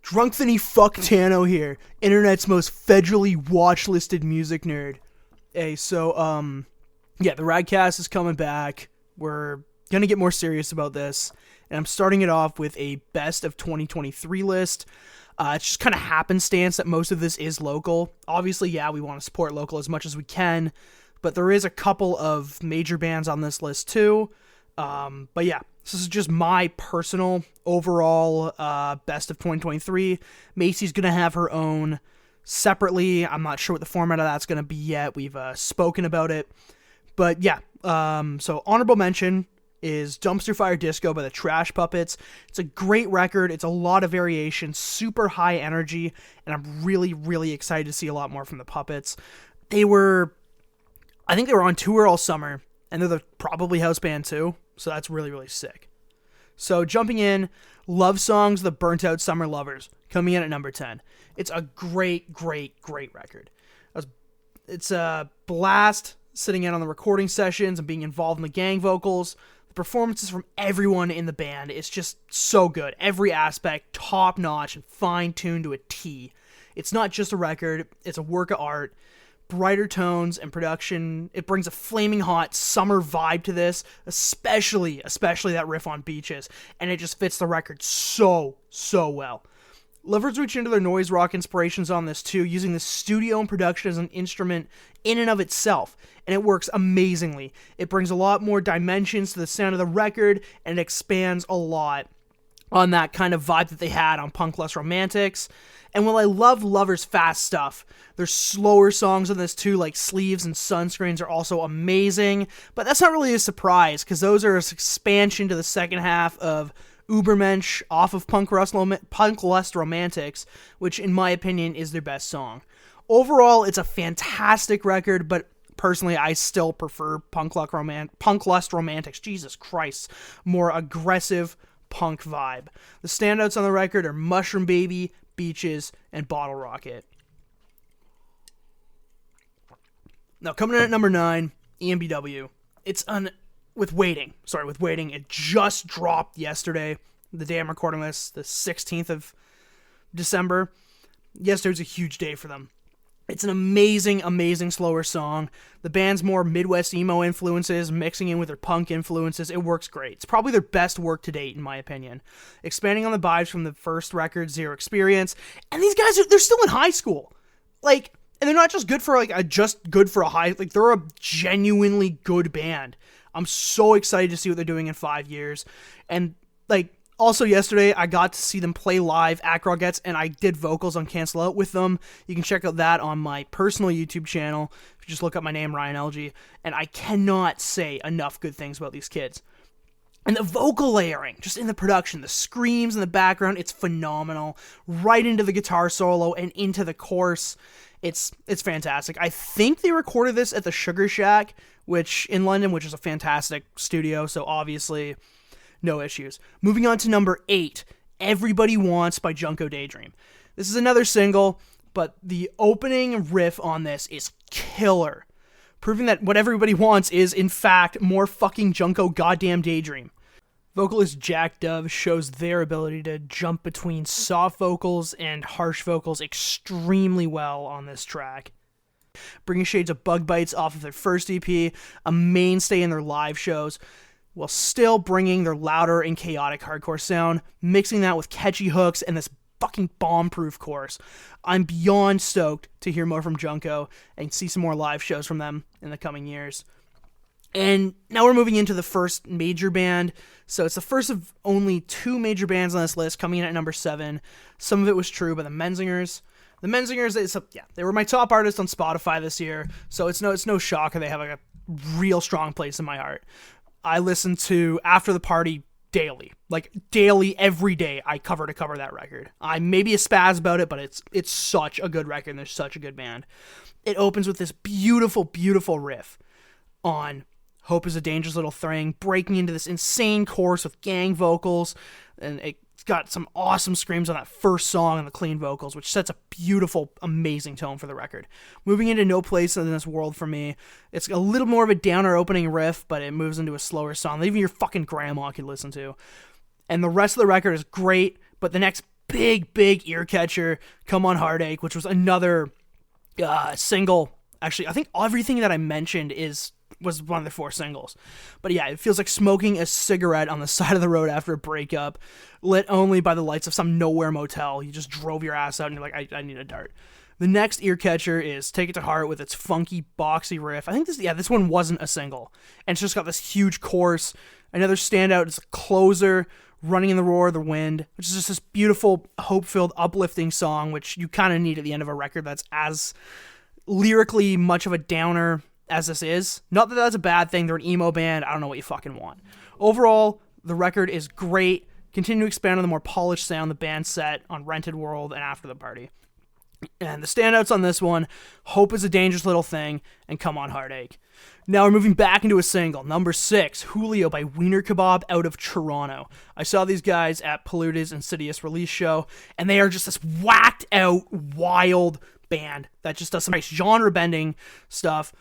Drunktony Fuck Tano here, internet's most federally watch-listed music nerd. Hey, so, the Radcast is coming back. We're gonna get more serious about this, and I'm starting it off with a best of 2023 list. It's just kind of happenstance that most of this is local. Obviously, yeah, we want to support local as much as we can, but there is a couple of major bands on this list too. But yeah, this is just my personal overall best of 2023. Macy's going to have her own separately. I'm not sure what the format of that's going to be yet. We've spoken about it. But yeah, so honorable mention is Dumpster Fire Disco by the Trash Puppets. It's a great record. It's a lot of variation, super high energy, and I'm really, really excited to see a lot more from the Puppets. I think they were on tour all summer, and they're the probably house band too, so that's really, really sick. So jumping in, Love Songs, The Burnt Out Summer Lovers, coming in at number 10. It's a great, great, great record. It's a blast sitting in on the recording sessions and being involved in the gang vocals. The performances from everyone in the band is just so good. Every aspect, top-notch and fine-tuned to a T. It's not just a record, it's a work of art. Brighter tones and production. It brings a flaming hot summer vibe to this, especially that riff on Beaches, and it just fits the record so well. Lovers reach into their noise rock inspirations on this too, using the studio and production as an instrument in and of itself, and it works amazingly. It brings a lot more dimensions to the sound of the record, and it expands a lot on that kind of vibe that they had on Punk Lust Romantics. And while I love Lover's fast stuff, there's slower songs on this too, like Sleeves and Sunscreens are also amazing, but that's not really a surprise, because those are an expansion to the second half of Ubermensch off of Punk Lust Romantics, which in my opinion is their best song. Overall, it's a fantastic record, but personally, I still prefer Punk Lust Romantics, Jesus Christ, more aggressive punk vibe. The standouts on the record are Mushroom Baby, Beaches, and Bottle Rocket. Now, coming in at number 9, ianbw. It's with Waiting. It just dropped yesterday. The day I'm recording this, the 16th of December. Yesterday was a huge day for them. It's an amazing, amazing slower song. The band's more Midwest emo influences, mixing in with their punk influences. It works great. It's probably their best work to date, in my opinion. Expanding on the vibes from the first record, Zero Experience. And these guys, they're still in high school. And they're not just good for, a high, they're a genuinely good band. I'm so excited to see what they're doing in 5 years. And, also yesterday, I got to see them play live at Grogettes, and I did vocals on Cancel Out with them. You can check out that on my personal YouTube channel. If you just look up my name, Ryan LG. And I cannot say enough good things about these kids. And the vocal layering, just in the production, the screams in the background, it's phenomenal. Right into the guitar solo and into the chorus. It's fantastic. I think they recorded this at the Sugar Shack, in London, which is a fantastic studio, so obviously no issues. Moving on to number 8, Everybody Wants by Junko Daydream. This is another single, but the opening riff on this is killer, proving that what everybody wants is, in fact, more fucking Junko goddamn Daydream. Vocalist Jack Dove shows their ability to jump between soft vocals and harsh vocals extremely well on this track. Bringing shades of Bug Bites off of their first EP, a mainstay in their live shows, while still bringing their louder and chaotic hardcore sound, mixing that with catchy hooks and this fucking bomb-proof chorus. I'm beyond stoked to hear more from Junko and see some more live shows from them in the coming years. And now we're moving into the first major band. So it's the first of only 2 major bands on this list, coming in at number 7. Some of it was true, but the Menzingers. The Menzingers, they were my top artists on Spotify this year, so it's no shocker they have a real strong place in my heart. I listen to After the Party daily. Every day, I cover to cover that record. I may be a spaz about it, but it's such a good record, and they're such a good band. It opens with this beautiful, beautiful riff on Hope is a Dangerous Little Thing, breaking into this insane chorus with gang vocals, and it's got some awesome screams on that first song and the clean vocals, which sets a beautiful, amazing tone for the record. Moving into No Place in This World for me, it's a little more of a downer opening riff, but it moves into a slower song that even your fucking grandma could listen to. And the rest of the record is great, but the next big ear catcher, Come On Heartache, which was another single. Actually, I think everything that I mentioned was one of the 4 singles. But yeah, it feels like smoking a cigarette on the side of the road after a breakup, lit only by the lights of some nowhere motel. You just drove your ass out and you're like, I need a dart. The next ear catcher is Take It to Heart with its funky, boxy riff. I think this one wasn't a single. And it's just got this huge chorus. Another standout is Closer, Running in the Roar of the Wind, which is just this beautiful, hope-filled, uplifting song, which you kind of need at the end of a record that's as lyrically much of a downer as this is. Not that that's a bad thing. They're an emo band. I don't know what you fucking want. Overall, the record is great. Continue to expand on the more polished sound the band set on Rented World and After the Party. And the standouts on this one, Hope Is a Dangerous Little Thing, and Come On Heartache. Now we're moving back into a single, number 6, Julio by Weiner Kebab out of Toronto. I saw these guys at Polluted's Insidious release show, and they are just this whacked out, wild band that just does some nice genre-bending stuff,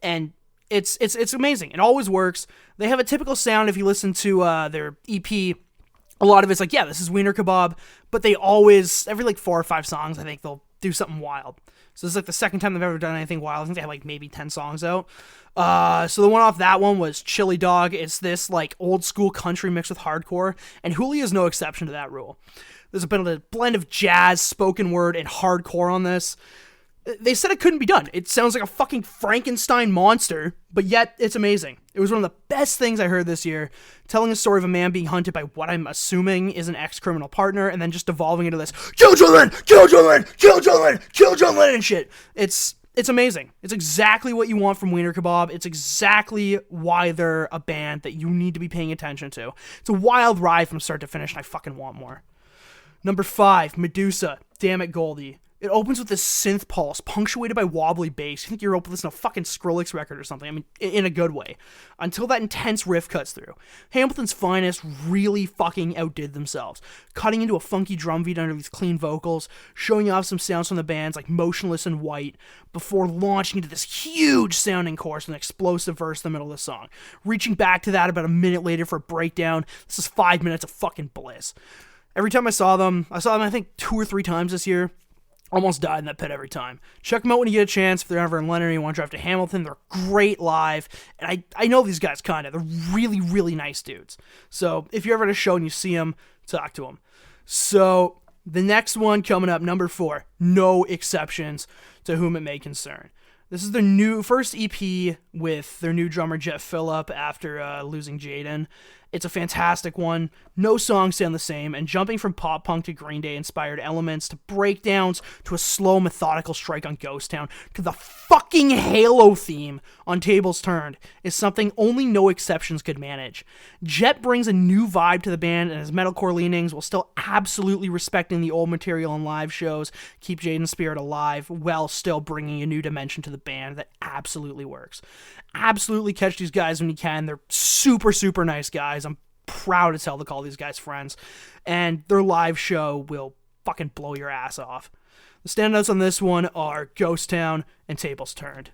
and it's amazing. It always works. They have a typical sound if you listen to their EP. A lot of it's like, yeah, this is Weiner Kebab, but they always, every like 4 or 5 songs, I think they'll do something wild. So this is like the second time they've ever done anything wild. I think they have like maybe 10 songs out. So the one off that one was Chili Dog. It's this like old school country mixed with hardcore, and Julio is no exception to that rule. There's a bit of a blend of jazz, spoken word, and hardcore on this. They said it couldn't be done. It sounds like a fucking Frankenstein monster, but yet it's amazing. It was one of the best things I heard this year, telling a story of a man being hunted by what I'm assuming is an ex-criminal partner, and then just devolving into this, kill children, kill children, kill children, kill children, and shit. It's amazing. It's exactly what you want from Weiner Kebab. It's exactly why they're a band that you need to be paying attention to. It's a wild ride from start to finish, and I fucking want more. Number 5, Medusa, Dammit Goldie. It opens with this synth pulse, punctuated by wobbly bass. You think you're listening to a fucking Skrillex record or something. I mean, in a good way. Until that intense riff cuts through. Hamilton's Finest really fucking outdid themselves. Cutting into a funky drum beat under these clean vocals, showing off some sounds from the bands like Motionless and White, before launching into this huge sounding chorus with an explosive verse in the middle of the song. Reaching back to that about a minute later for a breakdown. This is 5 minutes of fucking bliss. Every time I saw them I think 2 or 3 times this year. Almost died in that pit every time. Check them out when you get a chance. If they're ever in London and you want to drive to Hamilton, they're great live. And I know these guys kind of. They're really, really nice dudes. So if you're ever at a show and you see them, talk to them. So the next one coming up, number 4, No Exceptions to Whom It May Concern. This is their first EP with their new drummer Jeff Phillip after losing Jaden. It's a fantastic one. No songs sound the same, and jumping from pop punk to Green Day inspired elements to breakdowns to a slow methodical strike on Ghost Town to the fucking Halo theme on Tables Turned is something only No Exceptions could manage. Jet brings a new vibe to the band and his metalcore leanings while still absolutely respecting the old material on live shows, keep Jaden's spirit alive while still bringing a new dimension to the band that absolutely works. Absolutely catch these guys when you can. They're super, super nice guys. I'm proud as hell to call these guys friends. And their live show will fucking blow your ass off. The standouts on this one are Ghost Town and Tables Turned.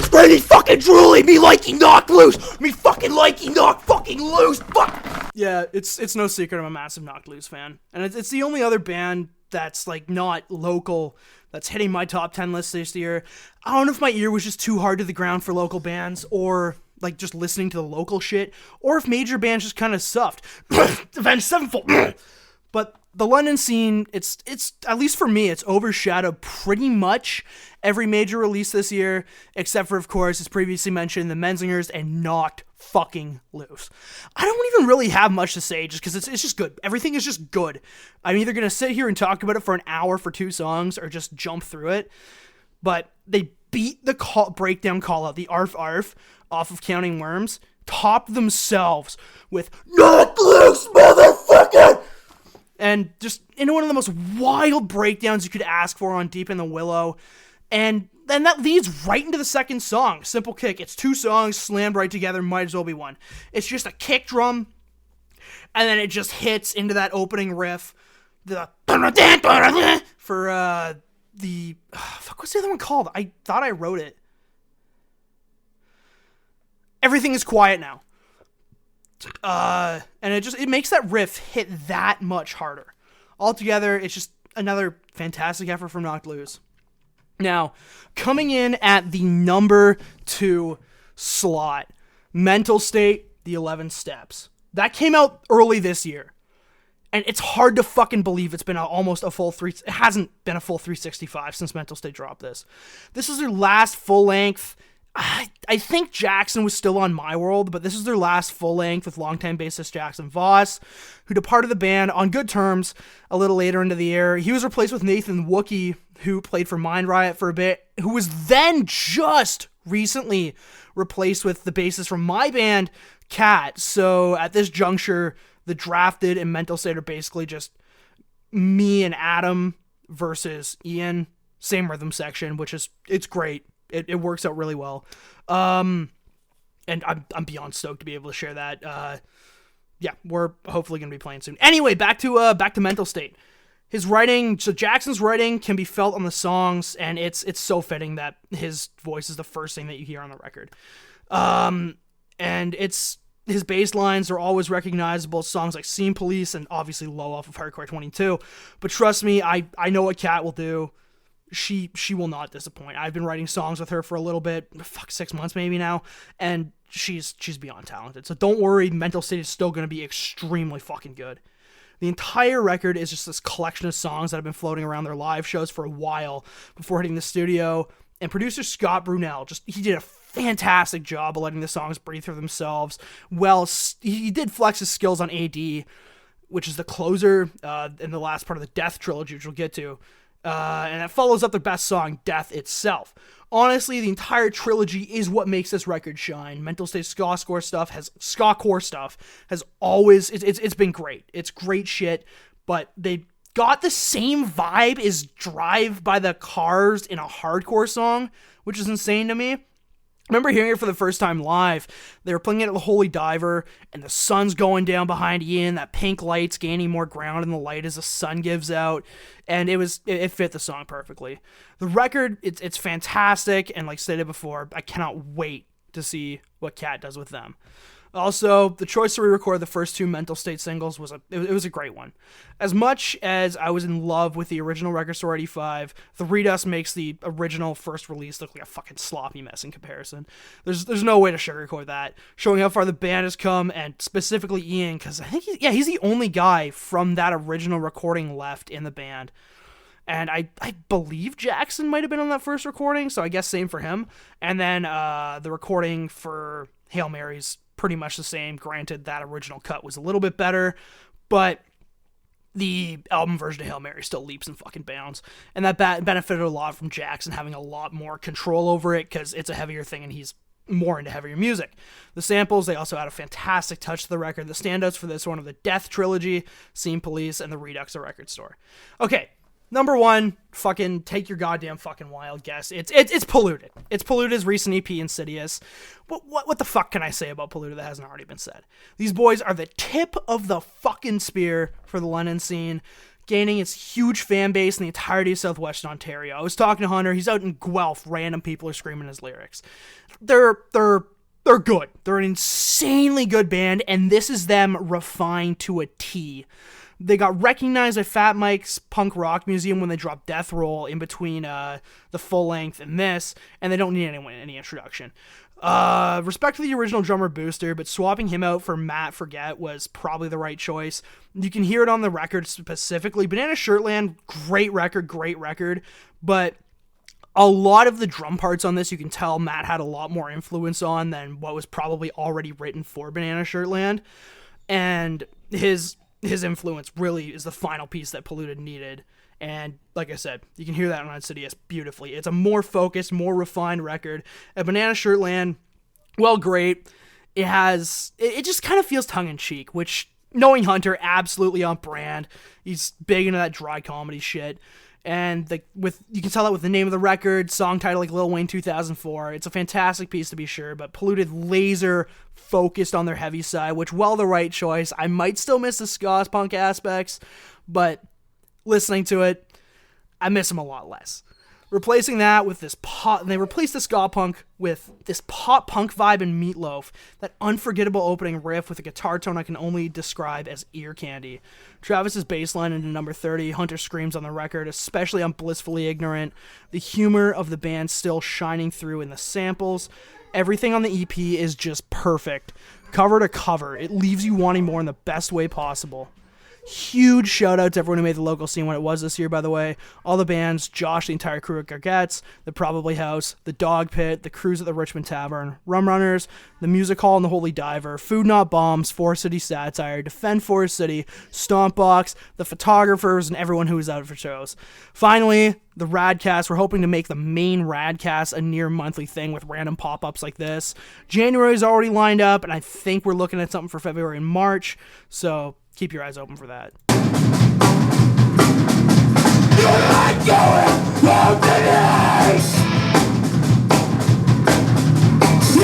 Spreading fucking truly, me liking Knocked Loose, me fucking liking Knocked fucking Loose, fuck! Yeah, it's no secret I'm a massive Knocked Loose fan. And it's the only other band that's like not local that's hitting my top 10 list this year. I don't know if my ear was just too hard to the ground for local bands, or like just listening to the local shit, or if major bands just kind of sucked. Avenged Sevenfold. But the London scene, it's at least for me, it's overshadowed pretty much every major release this year, except for, of course, as previously mentioned, the Menzingers and Knocked fucking Loose. I don't even really have much to say, just because it's just good. Everything is just good. I'm either going to sit here and talk about it for an hour for 2 songs, or just jump through it. But they beat the breakdown call out, the Arf Arf, off of Counting Worms, topped themselves with Knocked Loose, motherfucker! And just into one of the most wild breakdowns you could ask for on Deep in the Willow. And then that leads right into the second song, Simple Kick. It's 2 songs slammed right together, might as well be one. It's just a kick drum, and then it just hits into that opening riff. The for the fuck, what's the other one called? I thought I wrote it. Everything is Quiet Now. And it makes that riff hit that much harder. Altogether, it's just another fantastic effort from Knocked Loose. Now, coming in at the number 2 slot, Mental State, the 11 Steps. That came out early this year. And it's hard to fucking believe it's been almost a full it hasn't been a full 365 since Mental State dropped this. This is their last full length. I think Jackson was still on My World, but this is their last full length with longtime bassist Jackson Voss, who departed the band on good terms a little later into the year. He was replaced with Nathan Wookie, who played for Mind Riot for a bit, who was then just recently replaced with the bassist from my band, Kat. So at this juncture, the Drafted and Mental State are basically just me and Adam versus Ian. Same rhythm section, it's great. It works out really well. And I'm beyond stoked to be able to share that. Yeah, we're hopefully going to be playing soon. Anyway, back to Mental State. His writing, so Jackson's writing can be felt on the songs, and it's so fitting that his voice is the first thing that you hear on the record. And his bass lines are always recognizable. Songs like Scene Police and obviously Low off of Hardcore 22. But trust me, I know what Kat will do. She will not disappoint. I've been writing songs with her for a little bit, 6 months maybe now, and she's beyond talented. So don't worry, Mental State is still going to be extremely fucking good. The entire record is just this collection of songs that have been floating around their live shows for a while before hitting the studio. And producer Scott Brunel, he did a fantastic job of letting the songs breathe through themselves. Well, he did flex his skills on AD, which is the closer in the last part of the Death trilogy, which we'll get to. And it follows up their best song, Death itself. Honestly, the entire trilogy is what makes this record shine. Mental State ska-core stuff has always, it's been great. It's great shit, but they got the same vibe as Drive by the Cars in a hardcore song, which is insane to me. I remember hearing it for the first time live. They were playing it at the Holy Diver, and the sun's going down behind Ian, that pink light's gaining more ground in the light as the sun gives out, and it fit the song perfectly. The record, it's fantastic, and like stated before, I cannot wait to see what Kat does with them. Also, the choice to re-record the first 2 Mental State singles was a great one. As much as I was in love with the original Record Store 85, the Redux makes the original first release look like a fucking sloppy mess in comparison. There's no way to sugarcoat that. Showing how far the band has come, and specifically Ian, because I think he's the only guy from that original recording left in the band. And I believe Jackson might have been on that first recording, so I guess same for him. And then the recording for Hail Mary's pretty much the same. Granted, that original cut was a little bit better, but the album version of Hail Mary still leaps and fucking bounds. And that benefited a lot from Jackson having a lot more control over it, because it's a heavier thing and he's more into heavier music. The samples, they also add a fantastic touch to the record. The standouts for this one are the Death trilogy, Scene Police, and the Redux of Record Store. Okay, number 1, fucking take your goddamn fucking wild guess. It's Polluted. It's Polluted's recent EP, Insidious. What the fuck can I say about Polluted that hasn't already been said? These boys are the tip of the fucking spear for the London scene, gaining its huge fan base in the entirety of southwestern Ontario. I was talking to Hunter. He's out in Guelph. Random people are screaming his lyrics. They're good. They're an insanely good band, and this is them refined to a T. They got recognized at Fat Mike's Punk Rock Museum when they dropped Death Roll in between the full length and this, and they don't need any introduction. Respect to the original drummer Booster, but swapping him out for Matt Forget was probably the right choice. You can hear it on the record specifically. Banana Shirtland, great record, but a lot of the drum parts on this, you can tell Matt had a lot more influence on than what was probably already written for Banana Shirtland, and his influence really is the final piece that Polluted needed. And like I said, you can hear that on Insidious beautifully. It's a more focused, more refined record. At Banana Shirtland, well, great. It just kind of feels tongue-in-cheek, which, knowing Hunter, absolutely on brand. He's big into that dry comedy shit. And you can tell that with the name of the record, song title like Lil Wayne 2004. It's a fantastic piece to be sure, but Polluted laser focused on their heavy side, which, well, the right choice. I might still miss the ska punk aspects, but listening to it, I miss them a lot less. Replacing that with this pop, they replaced the ska punk with this pop punk vibe and Meatloaf. That unforgettable opening riff with a guitar tone I can only describe as ear candy. Travis's bass line into number 30, Hunter screams on the record, especially on Blissfully Ignorant. The humor of the band still shining through in the samples. Everything on the EP is just perfect. Cover to cover, it leaves you wanting more in the best way possible. Huge shout out to everyone who made the local scene when it was this year, by the way. All the bands, Josh, the entire crew at Gargette's, the Probably House, the Dog Pit, the Cruise at the Richmond Tavern, Rum Runners, the Music Hall and the Holy Diver, Food Not Bombs, Forest City Satire, Defend Forest City, Stomp Box, the photographers, and everyone who was out for shows. Finally, the Radcast. We're hoping to make the main Radcast a near monthly thing with random pop-ups like this. January is already lined up, and I think we're looking at something for February and March, so keep your eyes open for that. You're not going home today!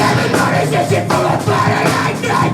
Everybody's itching for a fight and I